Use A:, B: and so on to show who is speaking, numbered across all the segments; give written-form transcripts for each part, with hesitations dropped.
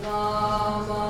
A: Lama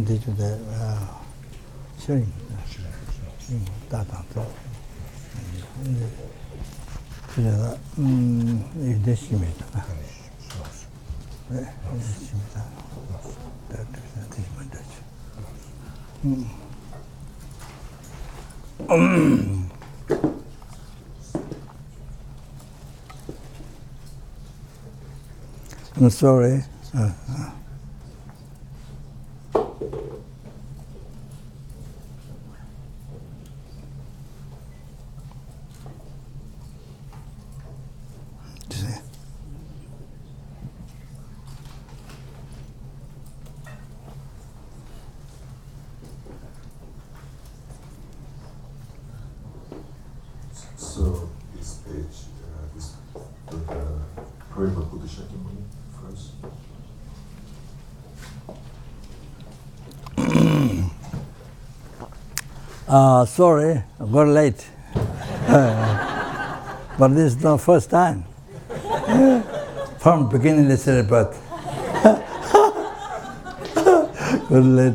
A: 这就在摄影大档次，这个有点细微的啊，哎，有点细微的，这什么这去，I'm sorry.
B: So this page, this Prema Buddha Shakyamuni first.
A: Sorry, I got late. But this is not first time. From beginning they said, but got late.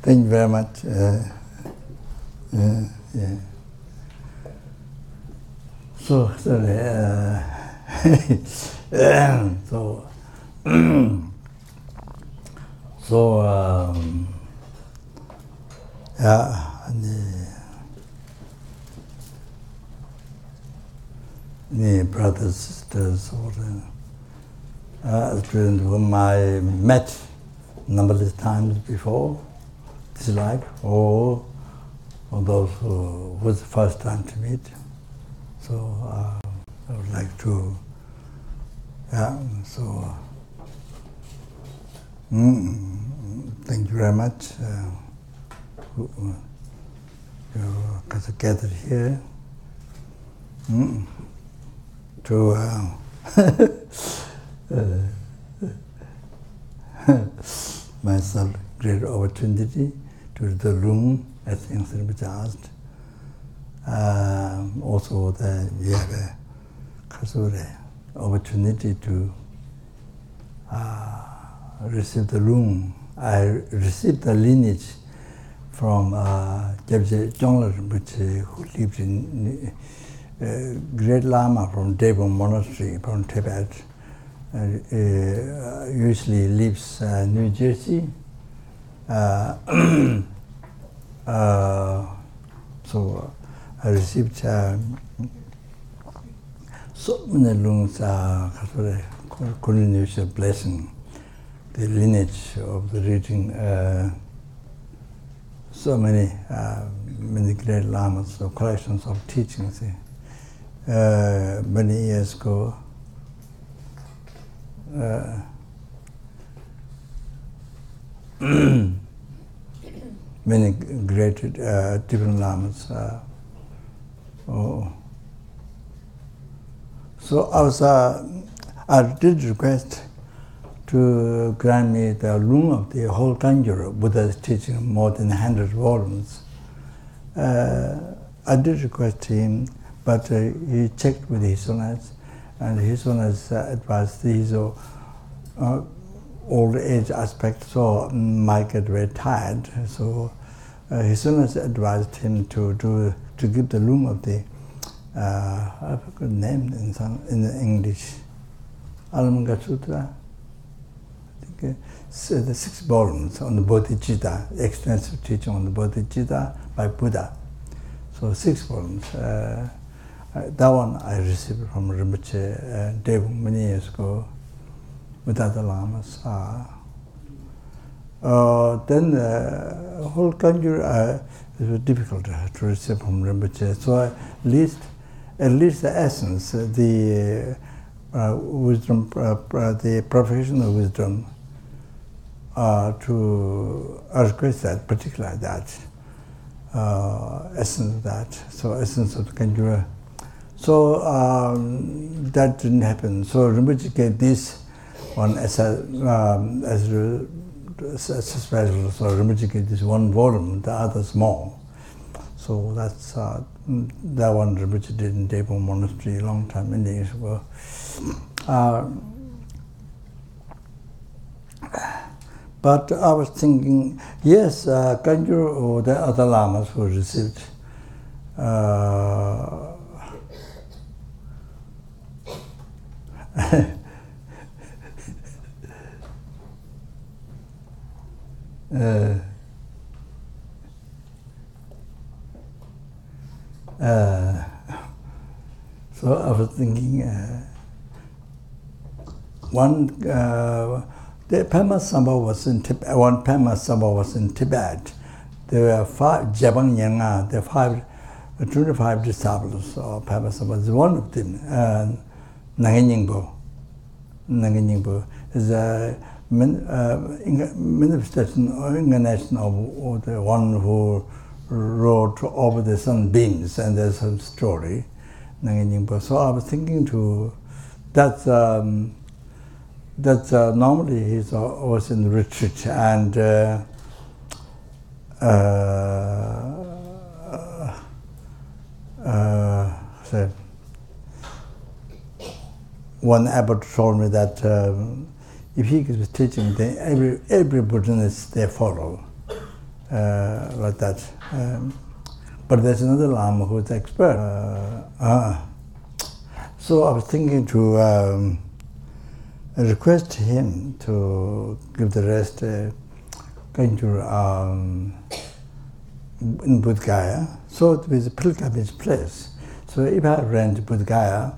A: Thank you very much. Yeah. So sorry. The brothers, sisters, or students whom I met numberless times before this life, or those who was the first time to meet. So I would like to, thank you very much. You gathered here to myself great opportunity to the room as Insan asked. Also that we have a opportunity to receive the room. I received the lineage from Gyabje Jongla Rinpoche, who lived in Great Lama from Devon Monastery from Tibet. Usually lives New Jersey. So I received so many lungs continuous blessing, the lineage of the reading so many great lamas, so collections of teachings. Many years ago, many great different lamas. So I did request to grant me the room of the whole Kanjuro, Buddha's teaching more than 100 volumes. I did request him, but he checked with His Holiness, and His Holiness advised his old age aspect, so might get very tired. So His Holiness advised him to give the room of the I forgot the name in English, Alamanga Sutra. The 6 volumes on the Bodhicitta, extensive teaching on the Bodhicitta by Buddha. So 6 volumes. That one I received from Rinpoche Devon many years ago with other lamas. Then the whole country it was difficult to receive from Rinpoche. So at least the essence, the wisdom, the professional wisdom, to request that, particularly that, essence of that, so essence of the Kanjura. So that didn't happen. So Rinpoche gave this one as a special. So Rinpoche gave this 1 volume, the others more. So that's that one Rinpoche did in Devon Monastery a long time, many years ago. But I was thinking, yes, Kanjur or the other lamas who received so I was thinking, the Pema Samba was in Tibet. One Pema Samba was in Tibet. There were 5 Jabang Yanga. There were 25 disciples of Pema Samba. One of them, Nangin Nyingpo. Nangin Nyingpo is manifestation or incarnation of the one who rode over the sunbeams, and there's a story. So I was thinking to that. Normally he's always in retreat, and so one abbot told me that if he is teaching, then every Buddhist they follow like that. But there's another Lama who's expert. So I was thinking to request him to give the rest Kanjur in Bodh Gaya. So it was a pilgrimage place. So if I rent Bodh Gaya,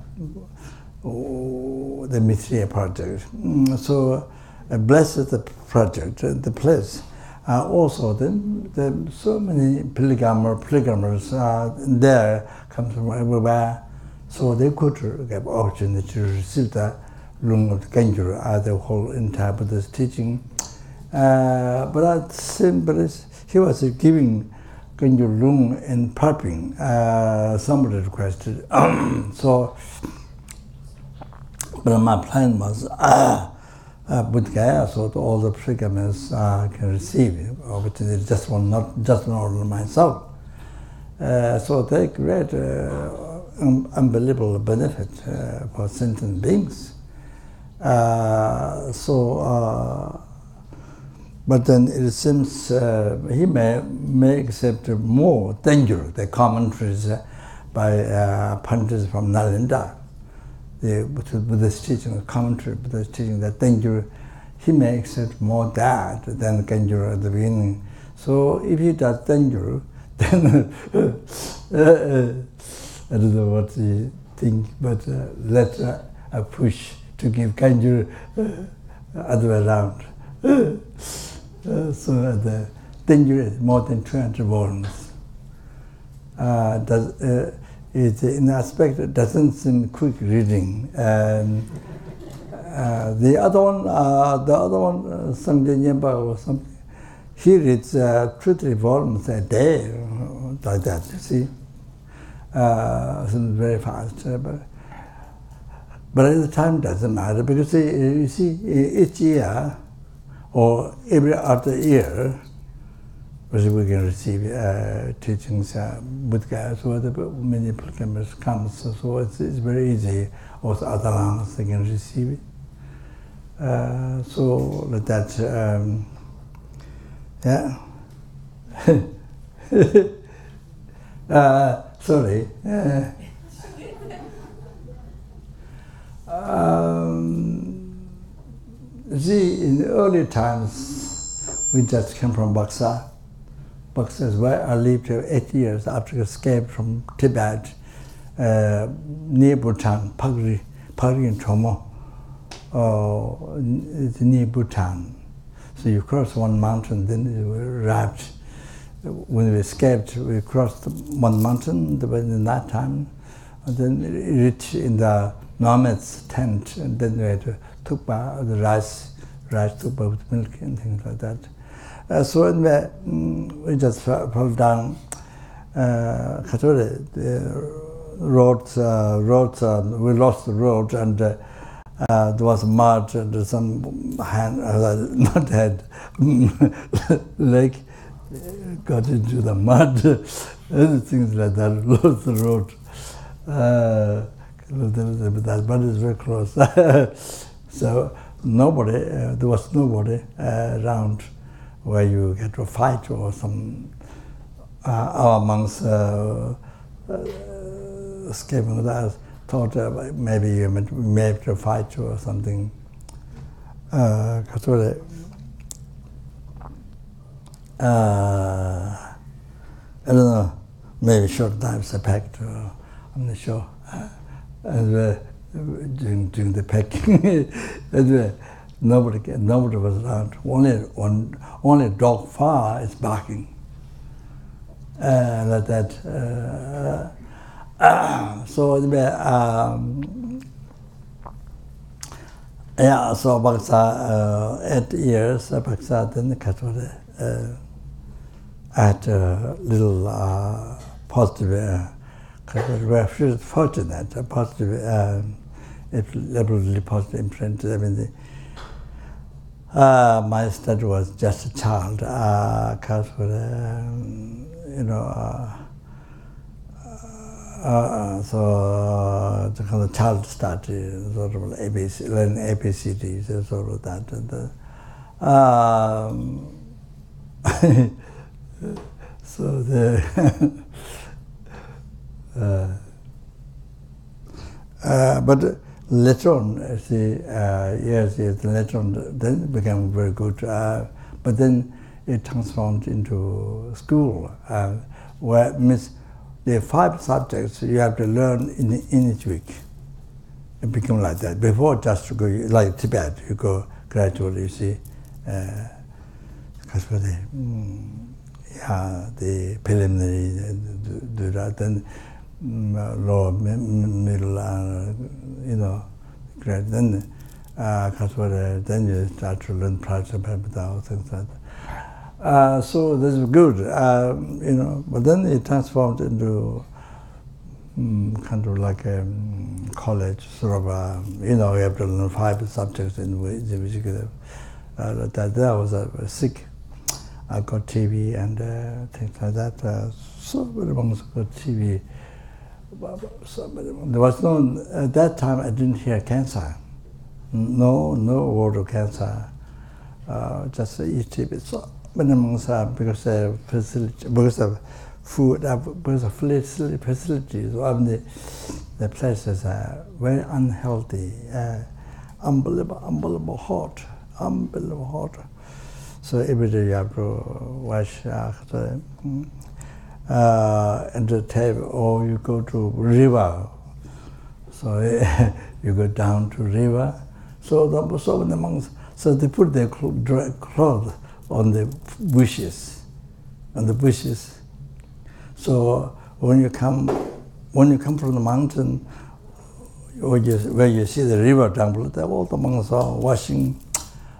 A: the Mithriya project, so bless the project, the place. Also, then so many pilgrims there come from everywhere, so they could have opportunity to receive the Lung of Kanjur, the whole entire Buddhist teaching. But he was giving Kanjur Lung in Parping. Somebody requested. So, but my plan was Bodh Gaya, so all the pilgrims can receive opportunity. Just one, not just one order myself. So they create unbelievable benefit for sentient beings. But then it seems he may accept more danger, the commentaries by Pandits from Nalanda. The Buddhist teaching, commentary, Buddhist teaching that danger, he may accept more that than danger at the beginning. So if he does danger, then I don't know what he think, but let a push to give Kanjur other way around. So the danger is more than 200 volts. It, in aspect, it doesn't seem quick reading. The other one, Sangye Nyempa or something, he reads 2-3 volumes a day, like that, you see. Very fast. But at the time, it doesn't matter, because you see, each year, or every other year, we can receive teachings, Bodh Gaya, so many pilgrims come, so it's very easy. Also other lamas, they can receive it. So like that, yeah. Sorry. See, in the early times, we just came from Buxa. Buxa is where I lived 8 years after I escaped from Tibet, near Bhutan, Pagri and Chomo. It's near Bhutan. So you cross one mountain, then you arrived. When we escaped, we crossed one mountain in the night time, and then reached in the nomad's tent, and then we had to tukpa, the rice tukpa with milk and things like that. So when we just fell down, the roads, we lost the road, and there was mud and some not head, leg got into the mud, and things like that, lost the road. But it's very close. So nobody, there was nobody around where you get to fight or some, our monks escaping with us thought maybe you may have to fight or something. I don't know, maybe short times I packed, I'm not sure. And doing the packing, nobody was around. Only dog far is barking. Like that. So Yeah, so Baksa 8 years, Baksa then Katore. I had a little positive, we're fortunate, a positive, really positive imprint. I mean, my study was just a child, so the kind of child study, sort of ABC, learn ABCDs, sort of that. And, so the but later on, years later on, then it became very good. But then it transformed into school, where means the 5 subjects you have to learn in each week. It became like that. Before, just to go like Tibet, you go gradually. You see, because the preliminary do that, then lower, middle, grade. Then, then you start to learn Prajapabhata, things like that. So this is good, but then it transformed into kind of like a college, sort of, you have to learn 5 subjects in which that was sick. I got TB and things like that. So many months got TB. There was no, at that time I didn't hear cancer. No word of cancer. Just eat TB. So many months because of facility, because of food, because of facilities. So the places are very unhealthy, unbelievable hot. So every day you have to wash and the table, or you go to river. So you go down to river. So many monks, so they put their clothes on the bushes, So when you come from the mountain, where you see the river down below, all the monks are washing.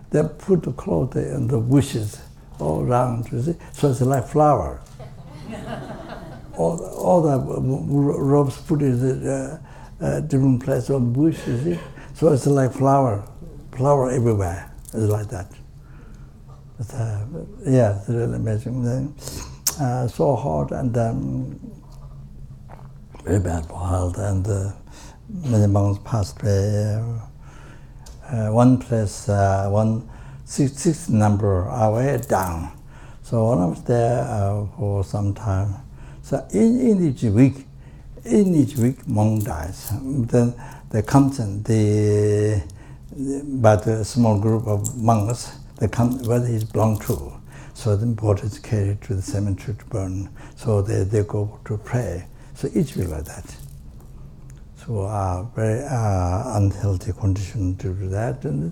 A: They put the clothes in the bushes all around, you see. So it's like flower. all the robes put in different places on the bush, you see. So it's like flower everywhere. It's like that. But, it's really amazing. So hot and very bad for health, and many months passed away. One place, six number away down. So when I was there for some time, so in each week, monk dies. Then they come but a small group of monks, they come where he belonged to. So the body is carried to the cemetery to burn. So they go to pray. So each week like that. So very unhealthy condition due to that. And,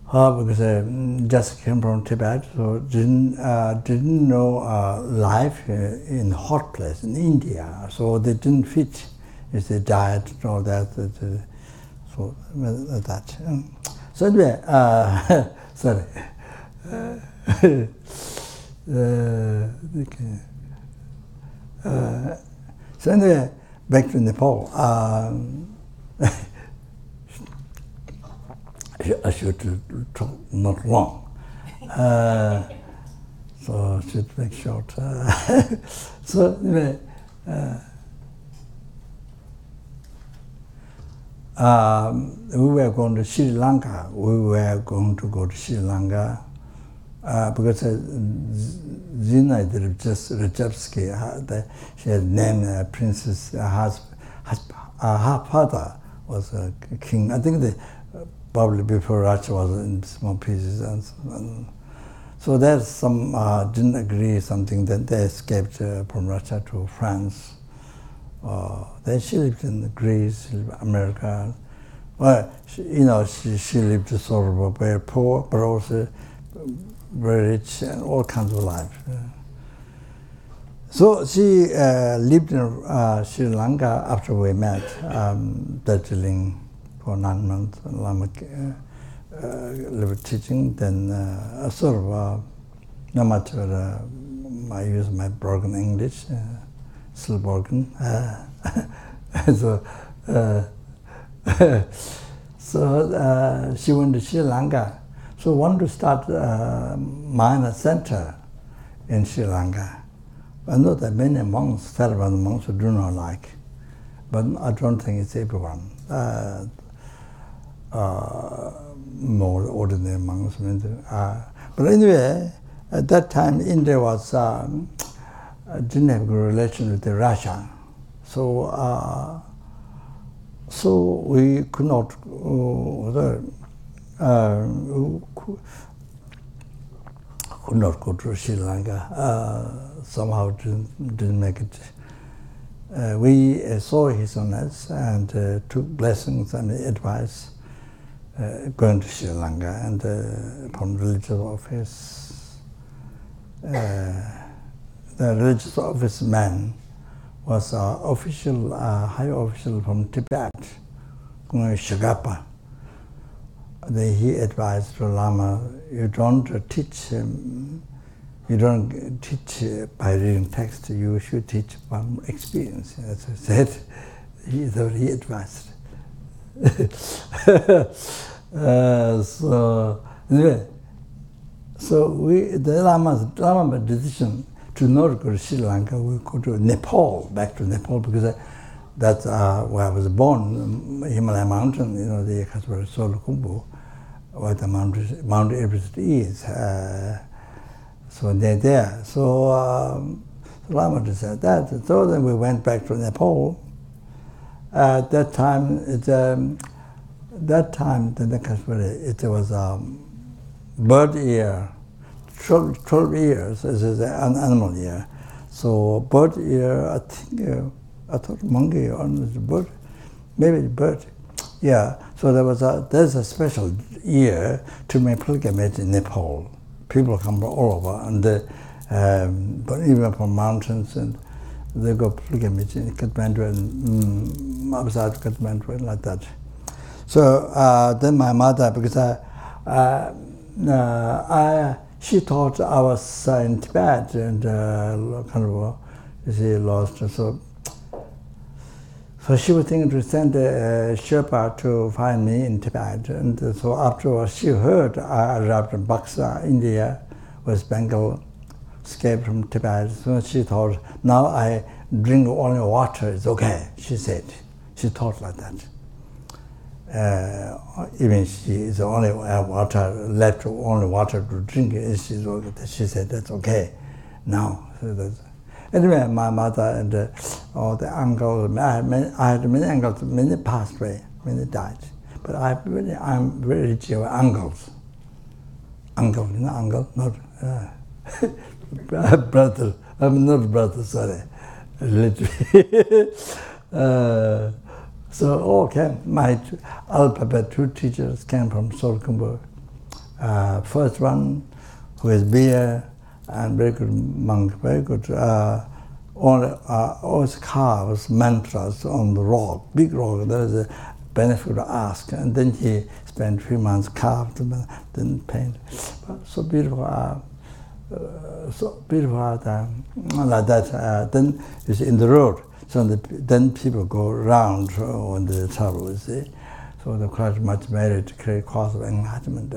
A: because I just came from Tibet, so didn't know life in hot place in India. So they didn't fit with the diet and all that. So that. So anyway, sorry. So anyway, back to Nepal. I should talk not long, so I should make short. So anyway, we were going to Sri Lanka. We were going to go to Sri Lanka because Zina Rajabsky, she had named Princess, her father was a king. I think probably before Russia was in small pieces. And so there's some, didn't agree something, that they escaped from Russia to France. Then she lived in Greece, America. Well, she lived sort of very poor, but also very rich and all kinds of life. So she lived in Sri Lanka after we met, Darjeeling for 9 months. Lama teaching, then sort of not much I use my broken English, still broken. So she went to Sri Lanka. So wanted to start a minor center in Sri Lanka. I know that many monks, Theravada monks, do not like, but I don't think it's everyone. More ordinary monks. But anyway, at that time, India was didn't have good relation with Russia, so we could not could not go to Sri Lanka. Somehow didn't make it. We saw his honors and took blessings and advice going to Sri Lanka, and from religious office. The religious office man was official, high official from Tibet, Shagapa. He advised the Lama, you don't teach by reading text, you should teach from experience. As I said, he advised. So anyway, the Lama decision to not go to Sri Lanka, we go to Nepal, back to Nepal, because that's where I was born, Himalaya mountain, the Kasparah Solukhumbu, where the Mount Everest is. So they're there. So Lama decided that. So then we went back to Nepal. At that time, the Kasparah, it was bird year. 12 years is an animal year. So bird year, I think, I thought monkey or bird, maybe bird. Yeah, so there's a special year to make pilgrimage in Nepal. People come from all over, and but even from mountains, and they go pilgrimage in Kathmandu and outside Kathmandu and like that. So then my mother, because she thought I was in Tibet and kind of lost. So she was thinking to send a Sherpa to find me in Tibet. And so afterwards she heard I arrived in Buxa, India, West Bengal, escaped from Tibet. So she thought, now I drink only water, it's okay, she said. She thought like that. Even she is only water left, only water to drink. She said that's okay now. So anyway, my mother and all the uncles, I had many uncles, many passed away, many died. But I'm very rich with uncles. Uncle, uncle, not brother. I'm not brother, sorry. Literally. So my alphabet 2 teachers came from Solukhumbu. First one, who is beer and very good monk, very good. Always carves mantras on the rock, big rock. There is a benefit to ask, and then he spent a few months carved, then paint. So beautiful, like that. Then you see in the road. So then people go around when they travel, you see. So they're quite much married to create cause of enlightenment.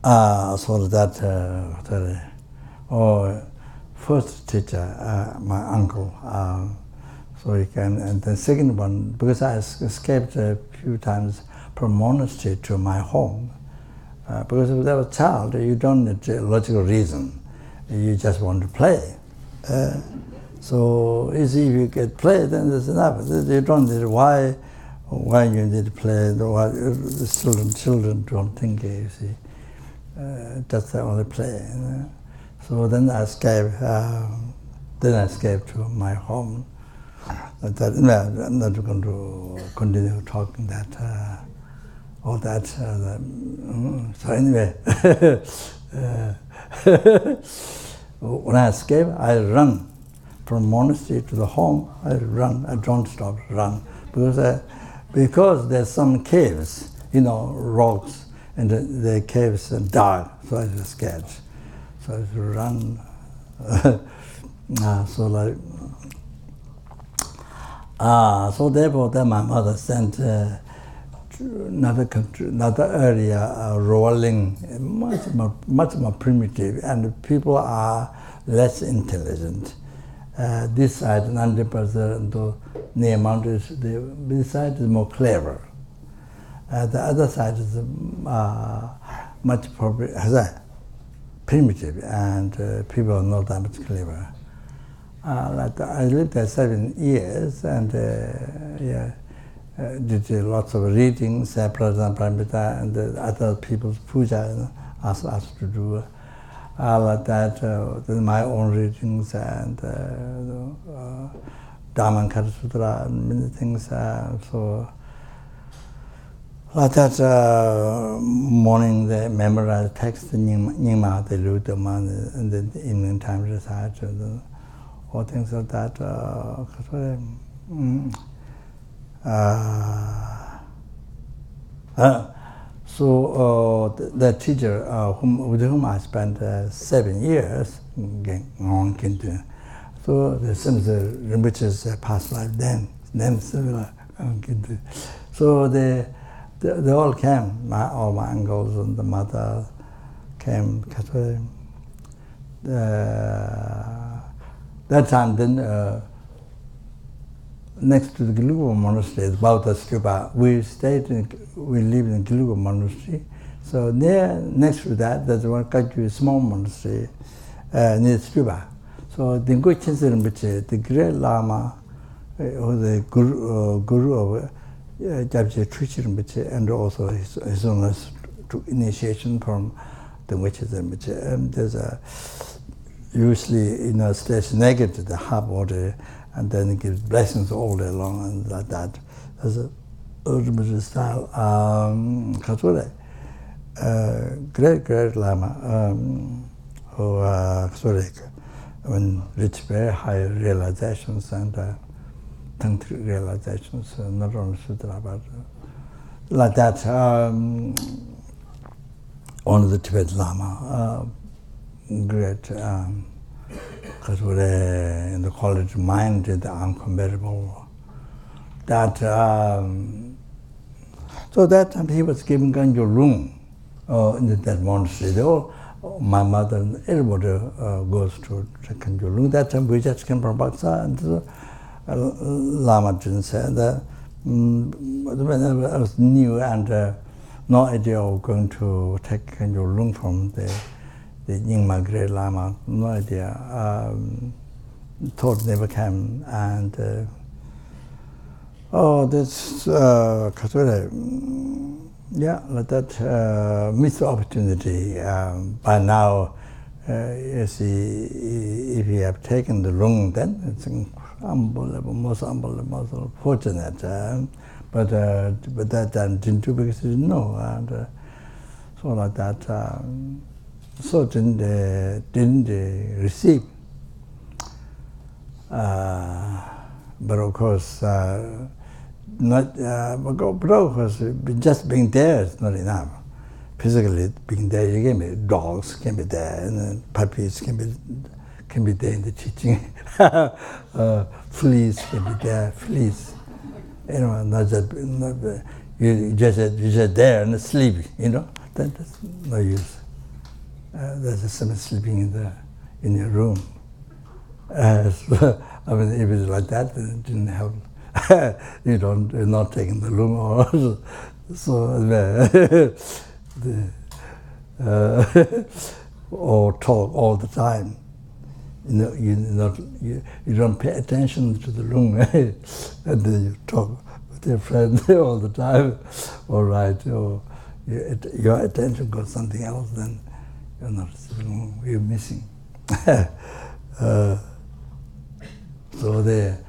A: So that, first teacher, my uncle, so he can, and the second one, because I escaped a few times from monastery to my home, because if I was a child, you don't need a logical reason, you just want to play. So you see, if you get play, then there's enough. You don't need why you need to play. The children don't think, you see. Just only play. So then I escaped. To my home. I'm not going to continue talking that. All that. So anyway, when I escape, I run. From monastery to the home, I run. I don't stop, run because there's some caves, rocks, and the caves are dark, so I was scared. So I used to run. So therefore, then my mother sent to another area, rolling, much more primitive, and people are less intelligent. This side, 90% near mountains, this side is more clever. The other side is much primitive, and people are not that much clever. I lived there 7 years, and did lots of readings, Prajna Paramita, and other people's puja asked us to do. Like that, my own readings, and Dhammapada Sutra, and many things. So like that, morning they memorize text, Nyingma, they read them, and then evening time recite, and all things like that. So the teacher with whom I spent 7 years, so the Rinpoche's past life, then similar. So they all came, all my uncles and the mother came. That time then, next to the Gelugo monastery, about the stupa, we lived in Gelugo monastery. So next to that, there's one small monastery near stupa. So the the great Lama, or the guru of Jabje Trichy Rinpoche, and also his own initiation from the witches Rinpoche. There's usually, stays naked to the hot water, and then it gives blessings all day long, and like that. There's a Rinpoche style. Great Lama, who when reached very high realizations and tantric realizations, not only Sutra, but like that. One of the Tibetan Lama, great, because in the quality of mind, the uncomparable. That so that time he was giving Ganjo room in that monastery. My mother and everybody goes to Ganjo room. That time we just came from Baksa, and Lama didn't say that. When I was new and no idea of going to take Ganjo room from the Nyingma Great Lama, no idea. Thought never came, and this like that missed opportunity. By now, you see, if you have taken the room, then it's unbelievable, most fortunate. But that time didn't do because he didn't know, and so like that. So didn't receive. But of course, just being there is not enough. Physically being there, you can be dogs can be there, and puppies can be there in the teaching. Fleas can be there, fleas. Not you just there and sleep. That's no use. There's someone sleeping in your room. So, if it's like that, then it didn't help. You're not taking the room, or so or talk all the time. You don't pay attention to the room, and then you talk with your friend all the time. All right, or your attention goes something else, then you're not receiving, you're missing. So there,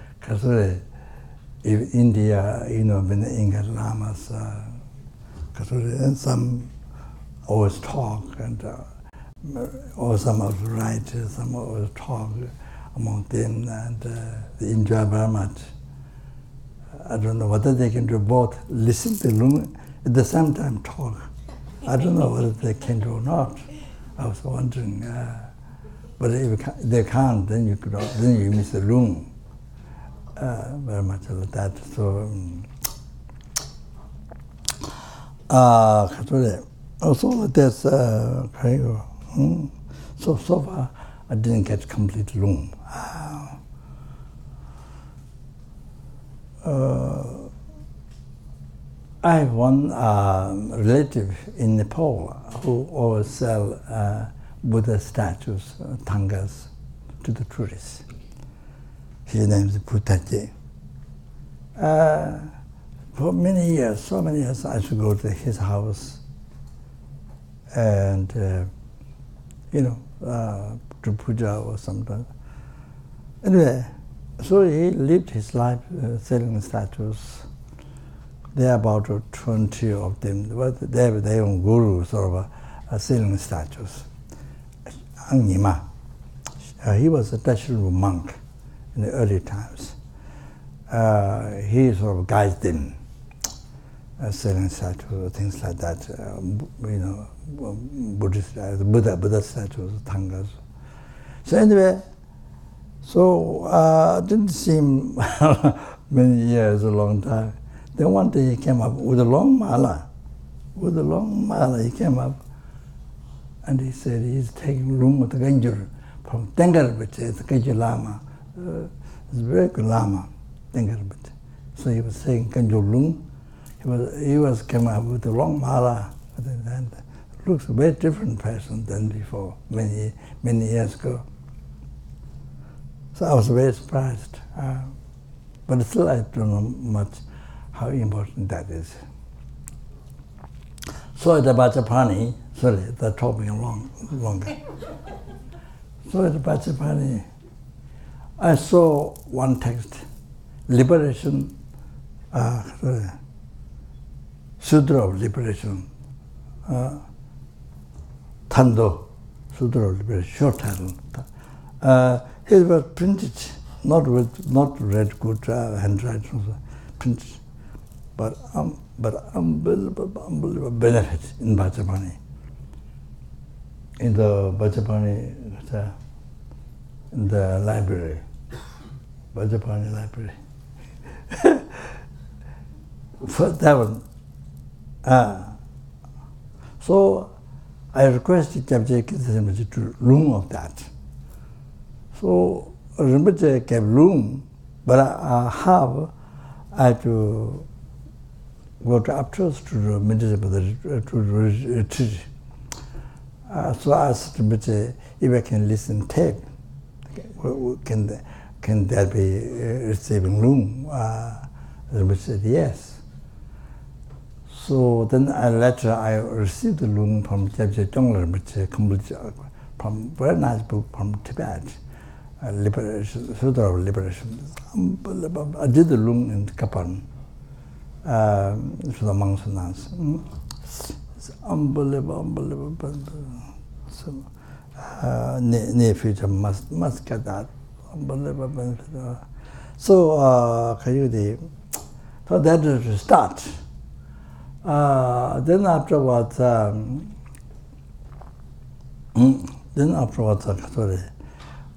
A: in India, when the Inga Lamas, and some always talk, and or some always write, some always talk among them, and the Indra Brahmat, I don't know whether they can do both, listen to Lung at the same time talk. I don't know whether they can do or not. I was wondering, but if they can't, then you miss the Lung. Very much like that. So, also there's so far I didn't get complete Lung. I have one relative in Nepal who always sell Buddha statues, tangas, to the tourists. His name is Puttaji. For many years, so many years, I should go to his house and, to puja or something. Anyway, so he lived his life selling statues. There are about 20 of them. They have their own guru, sort of selling statues. Angnima, he was a Daishu monk in the early times. He sort of guides them, selling statues, things like that. Buddhist, Buddha statues, tangas. So anyway, it didn't seem many years, a long time. Then one day he came up with a long mala. With a long mala, he came up and he said he's taking Lung with the Ganjur from Tengarabit, the Ganjur Lama. It's a very good Lama, Tengarabit. So he was saying Ganjur Lung. He came up with a long mala. And looks a very different person than before, many years ago. So I was very surprised. But still I don't know much how important that is. So at the Bachapani, sorry, they're talking longer. So at the Bachapani, I saw one text, Liberation, Sudra of Liberation, Tando, Sudra of Liberation, short title. It was printed, not read good handwriting, printed. But unbelievable benefit in Bachapani. In the Bachapani, in the library, Bachapani library. For that one. So I requested Kyabje Rinpoche to Lung of that. So Rinpoche gave Lung, but I had to go to Aptos to meditate to retreat. So I asked Rinpoche if I can listen tape. Can that be receiving Lung? Rinpoche said yes. So then later I received the Lung from Kyabje Tongla Rinpoche, complete, from very nice book from Tibet, Liberation, Sudra of Liberation. I did the Lung in Kapan. For the monks and nuns. It's unbelievable. So, near future must get that. Unbelievable. So, so that is the start. Then afterwards, I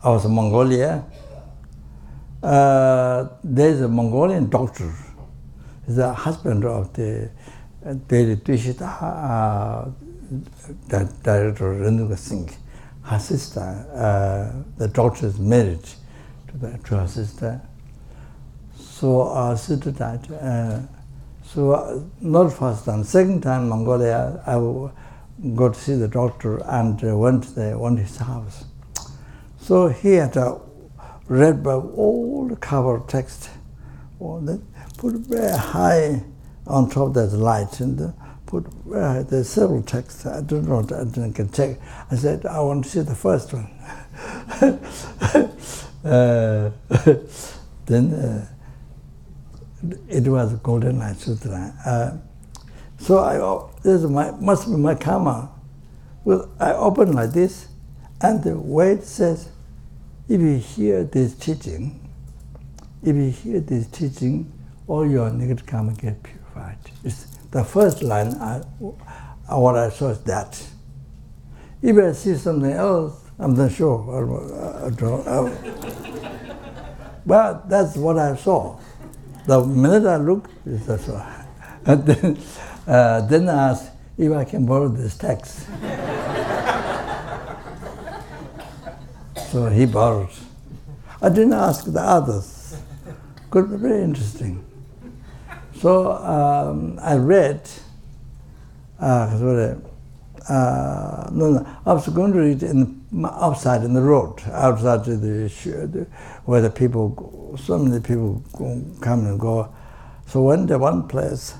A: was in Mongolia. There's a Mongolian doctor. The husband of the Daily Tushita, director Renuka Singh, her sister, the doctor is married to her sister. So our sister died. So not first time, second time Mongolia, I got to see the doctor and went to his house. So he had read by all the cover text. Put very high on top of that light and put there's several texts. I don't know, I didn't check. I said, I want to see the first one. Then it was Golden Light Sutra. So must be my karma. Well, I open like this, and the way it says, if you hear this teaching, all your negative karma get purified. It's the first line, what I saw is that. If I see something else, I'm not sure. But that's what I saw. The minute I looked, that's what. And then I asked if I can borrow this text. So he borrowed. I didn't ask the others. Could be very interesting. So I read. I was going to read outside in the road, outside where the people go, so many people come and go. So went to one place,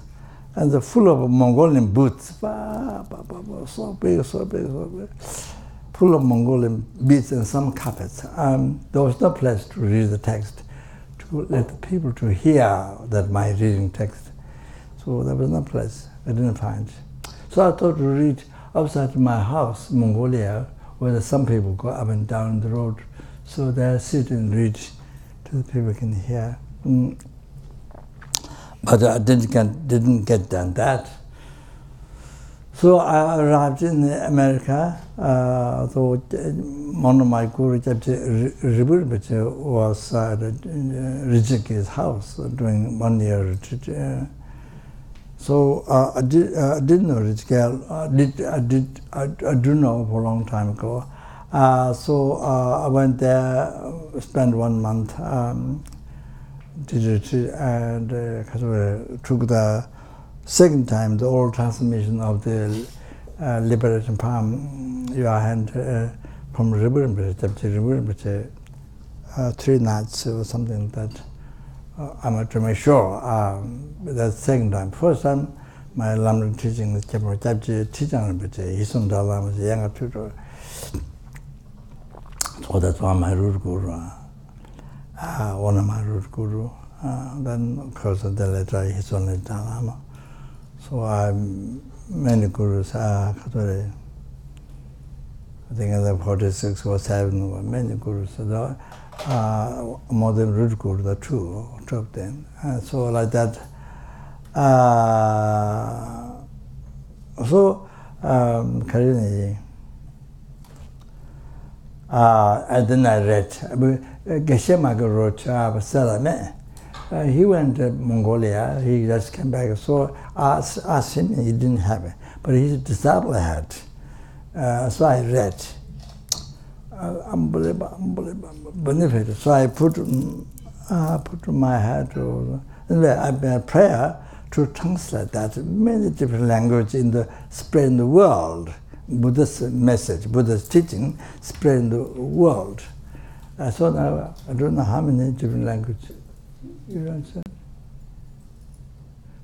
A: and they're full of Mongolian booths, so big, full of Mongolian beads and some carpets. There was no place to read the text, to let the people to hear that my reading text. So there was no place. I didn't find. So I thought to read outside my house, Mongolia, where some people go up and down the road. So they sit and read to the people can hear. But I didn't get done that. So I arrived in America. So one of my gurus, Rinpoche, was at Rijike's house doing 1 year. So I didn't know Rijike. I do know for a long time ago. So I went there, spent 1 month, did it, and took the second time the oral transmission of the liberation palm your hand from Rinpoche, 3 nights or something like that. I'm not to make sure. The second time. First time, my Lamrim teaching is teaching Rinpoche. Hisum Dalam was a younger tutor. So that's why my root guru, one of my root guru. Then, of course, the later Hisum Dalama. So many gurus are, I think there are 46 or 7, many gurus. More than root guru, the two of them. So like that. Karini. And then I read. Geshe-Maga wrote Salame. He went to Mongolia. He just came back. So I asked him. He didn't have it, but his disciple had. So I read. Unbelievable benefit. So I put my head to I made prayer to translate that many different languages in the spread in the world. Buddha's message, Buddha's teaching spread in the world. So now I don't know how many different languages. You understand?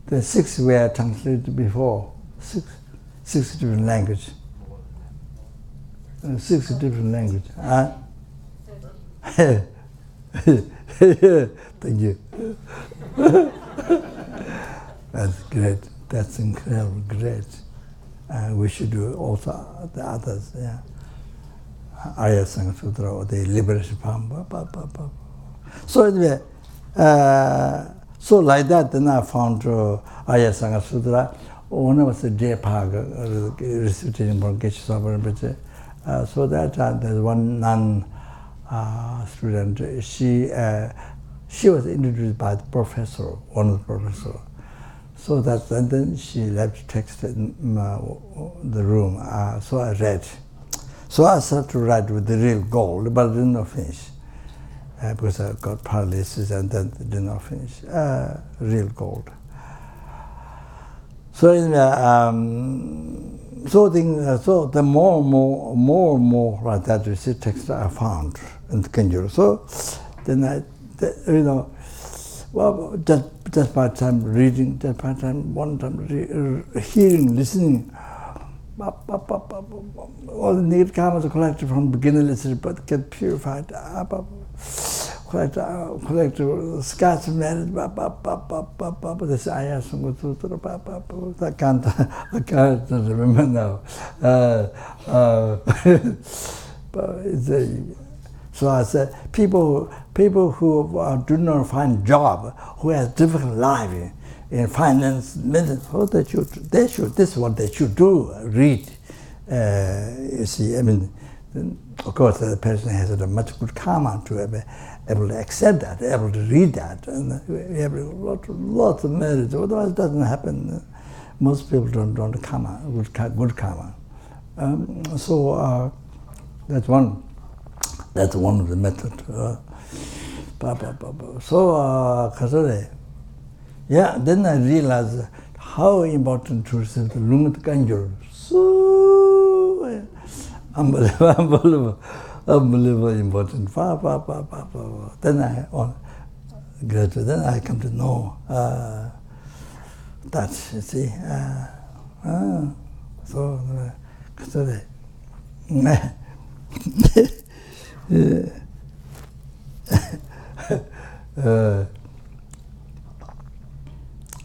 A: The 6 were translated before. 6 different languages. 6 different languages. Thank you. That's great. That's incredible. Great. We should do also the others. Yeah. Arya Sangha Sutra or the Liberation Palm. So anyway, so like that, then I found Arya Sangha Sutra. One was the Jayapag recitation from Geshe Sopa Rinpoche. So that time there's one nun student. She was introduced by the professor, one of the professors. So that and then she left text in the room. So I read. So I started to write with the real gold, but I did not finish because I got paralysis and then did not finish. Real gold. So anyway, so the more and more like that you see text I found in the Kanjuru. So then well, just by time reading, just by time one time hearing, listening, all the negative karmas are collected from beginning listening, but get purified. Collect scotch marriage, this Arya Sangha Sutra, I can't remember now. But it's So I said, people who do not find job, who has difficult life in finance, business, this is what they should do, read. You see, I mean, of course, the person has a much good karma to be able to accept that, able to read that, and we have lots of merits. Otherwise, it doesn't happen. Most people don't karma, good karma. So that's one of the methods. So yeah, then I realized how important to receive the Lungat Kanjur. So unbelievable important. Then I come to know that, you see.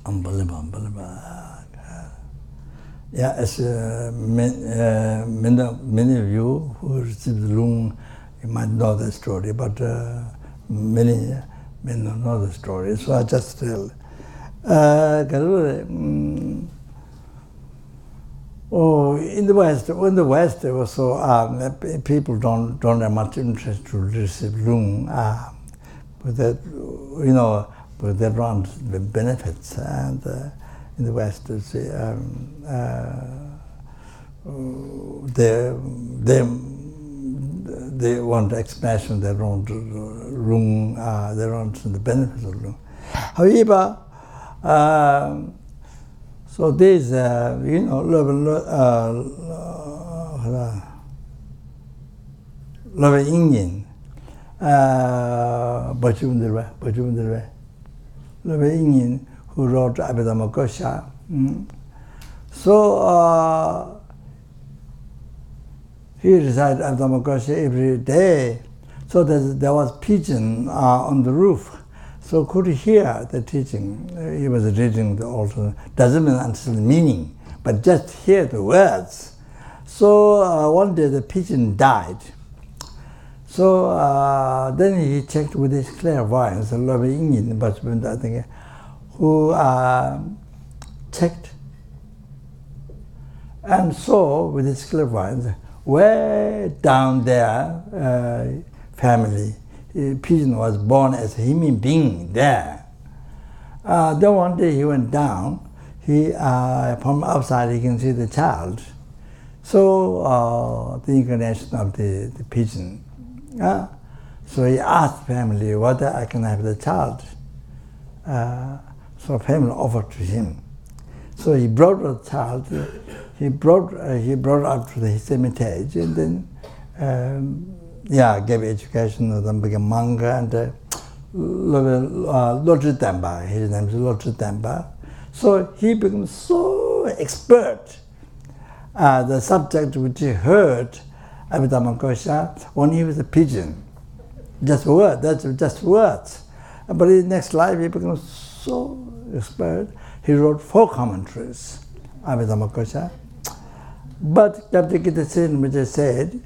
A: Unbelievable. Yeah, as many of you who received the Lung, you might know the story, but many don't know the story. So I just tell. In the West, also people don't have much interest to receive Lung, but that but they want the benefits, and in the West, they want expansion. They want Lung. They want the benefits of Lung. However, so these Love Indian, Bachunderwa. Love Indian who wrote Abhidhamma-kosha. So he recited Abhidhamma-kosha every day. So there was pigeon on the roof. So could hear the teaching. He was reading the also. Doesn't understand the meaning, but just hear the words. So one day the pigeon died. So then he checked with his clairvoyance, a lovely Indian husband, I think, who checked and saw with his clairvoyance way down there, family. Pigeon was born as a human being there. Then one day he went down. From outside he can see the child. So the incarnation of the pigeon. So he asked family whether I can have the child. So family offered to him. So he brought the child. He brought up to the cemetery, and then gave education to them, became monk, and Lodri Temba. His name is Lodri Temba. So he became so expert. The subject which he heard, Abhidhamma-kosha, when he was a pigeon. Just words, that's just words. But in the next life he became so expert, he wrote 4 commentaries, Abhidhamma-kosha. But Captain Kitasin, which I said,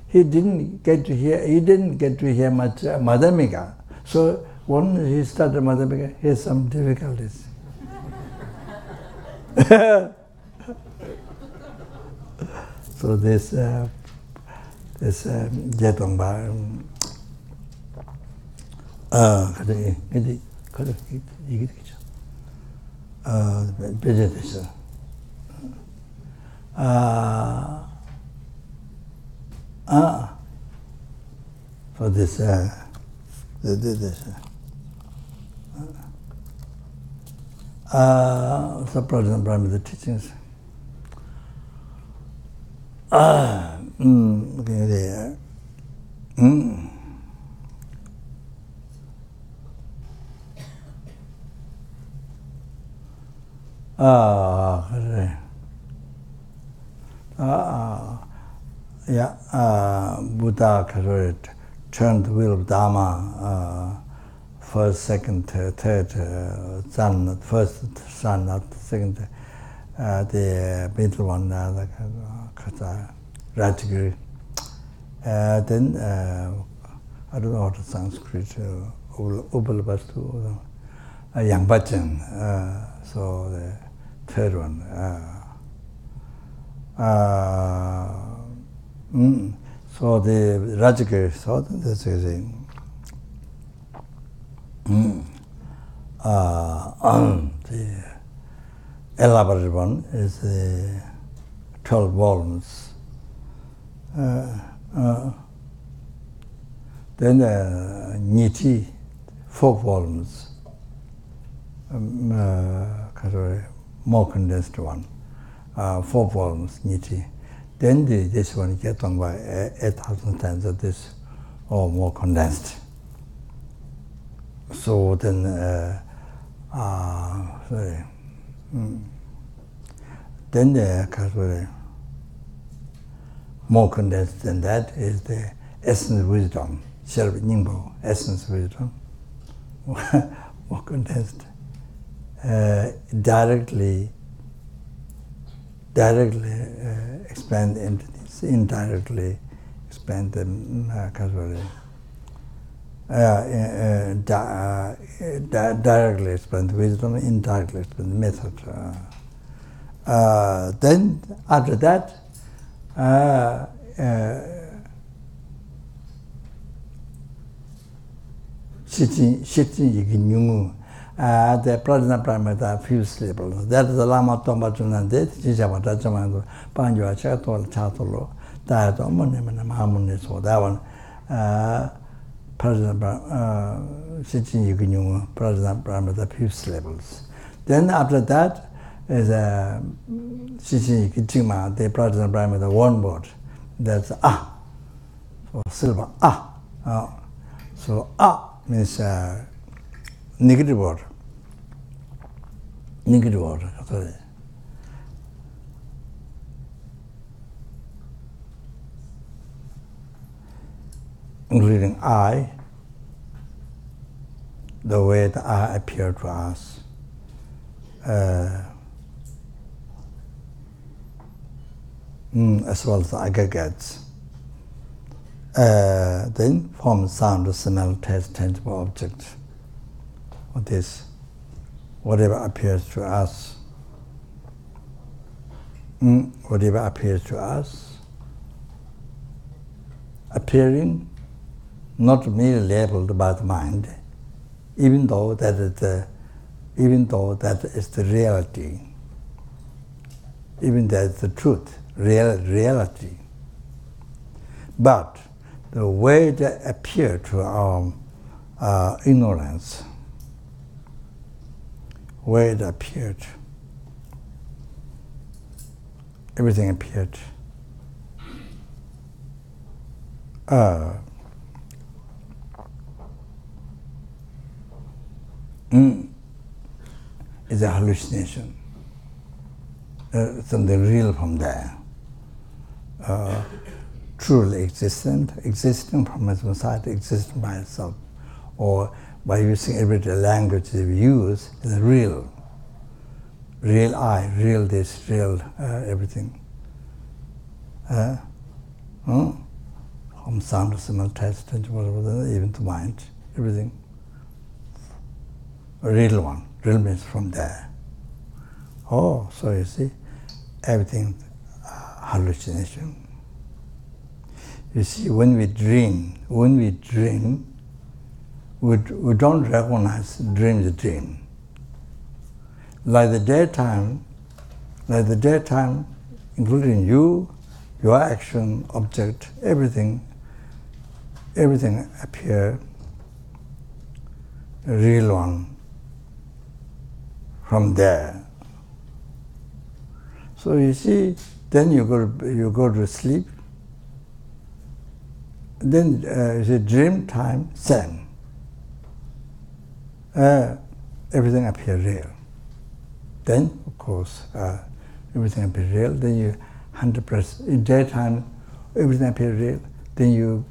A: he didn't get to hear much Madhyamika. So when he started Madhyamika, he had some difficulties. So this Jetongba, for this, Subproject Brahma, the teachings. Okay, there. Buddha turned the wheel of Dharma, first, second, third son, first son, not the second, the middle one, Rajagiri. Then I don't know how to Sanskrit, Upalapastu, Yangbachan, so the third one. So the Rajika thought this is the elaborate one is the 12 volumes. Then Niti, 4 volumes, more condensed one, 4 volumes, Niti. Then this one gets on by 8,000 times of this, or more condensed. So then, then the more condensed than that is the essence of wisdom, Sherpa Nyingpo, essence of wisdom, more condensed. Directly expand entities, indirectly expand them, directly expand wisdom, indirectly expand method. Then after that, Shichin Yigin Yungu, the Prajna Pramita, few syllables. That is the Lama Tomba Junande, Jijabata Jamando, Panjua Chatol, Chatolo, Diet Omonim and Harmony, so that one, Prajna Shichin Yigin Yungu, Prajna Pramita, few syllables. Then after that is Shichin Yigin Jingma, the Prajna Pramita, one word. That's for silver, So means negative word. Negative word, sorry. Including I, the way the I appear to us. As well as the aggregates. Then form, sound, smell, taste, tangible objects. What is, whatever appears to us. Whatever appears to us. Appearing, not merely labeled by the mind, even though that is the reality, even that is the truth, reality. But the way they appear to our ignorance, way it appeared, everything appeared. Is a hallucination. Something real from there. Truly existing from its own side, existing by itself, or by using everyday language we use, is real. Real I, real this, real everything. From sound to smell, taste, even to mind, everything. A real one. Real means from there. Oh, so you see, everything hallucination. You see, when we dream, we don't recognize dream as a dream. Like the daytime, including you, your action, object, everything appear a real one from there. So you see, then you go to sleep. Then you see dream time, same. Everything appears real. Then, of course, everything appears real. Then you 100%. In daytime, everything appears real. Then you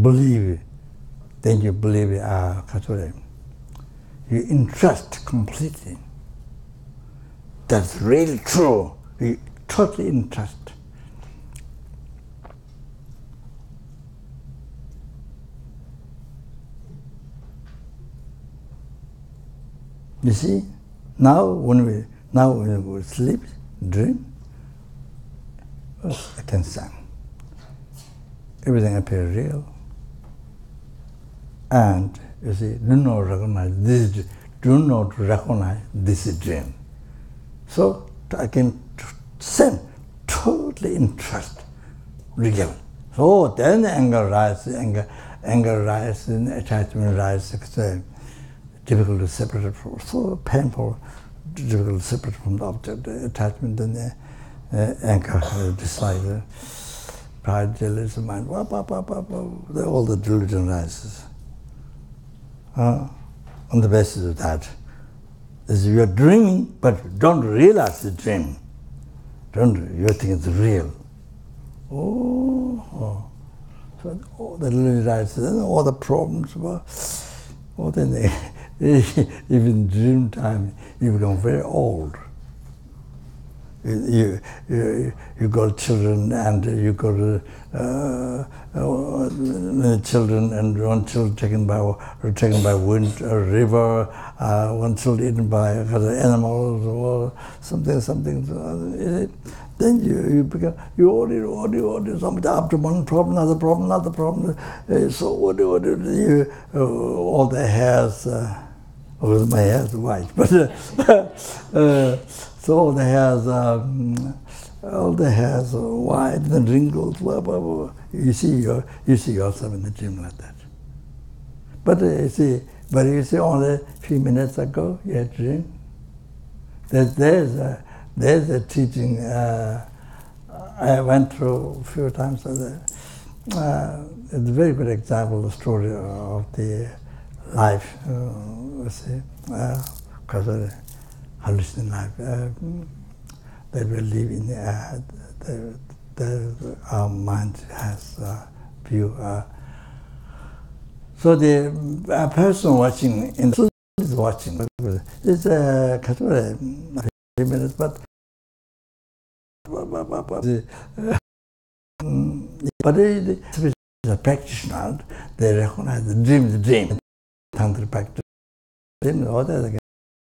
A: believe. Then you believe. You entrust completely. That's really true. You totally entrust. You see, now when we go to sleep, dream, I can sing. Everything appears real. And you see, do not recognize this dream. So I can send totally interest, real. So then anger rises, anger rises, attachment rises. It's difficult to separate from, so painful, difficult to separate from the object. Attachment, then anger, dislike, pride, jealousy, mind, all the delusion rises. On the basis of that, is you are dreaming, but don't realize the dream. You think it's real. So all the delusion rises, and all the problems. Then even dream time, you become very old. You got children, and you got children, and one child taken by wind or river, one child eaten by animals or something. Then you become order something after one problem, another problem. So all the hairs. My hair is white, but so all the hairs are white, and wrinkles, blah, blah, blah. You see yourself in the dream like that. But you see, only a few minutes ago you had dream. There's a teaching I went through a few times. It's a very good example, the story of the life, because of the hallucinating life that we live in. Our mind has view. So the person watching in the is watching. It's a few minutes, but the practitioner, they recognize the dream. Tantra practice.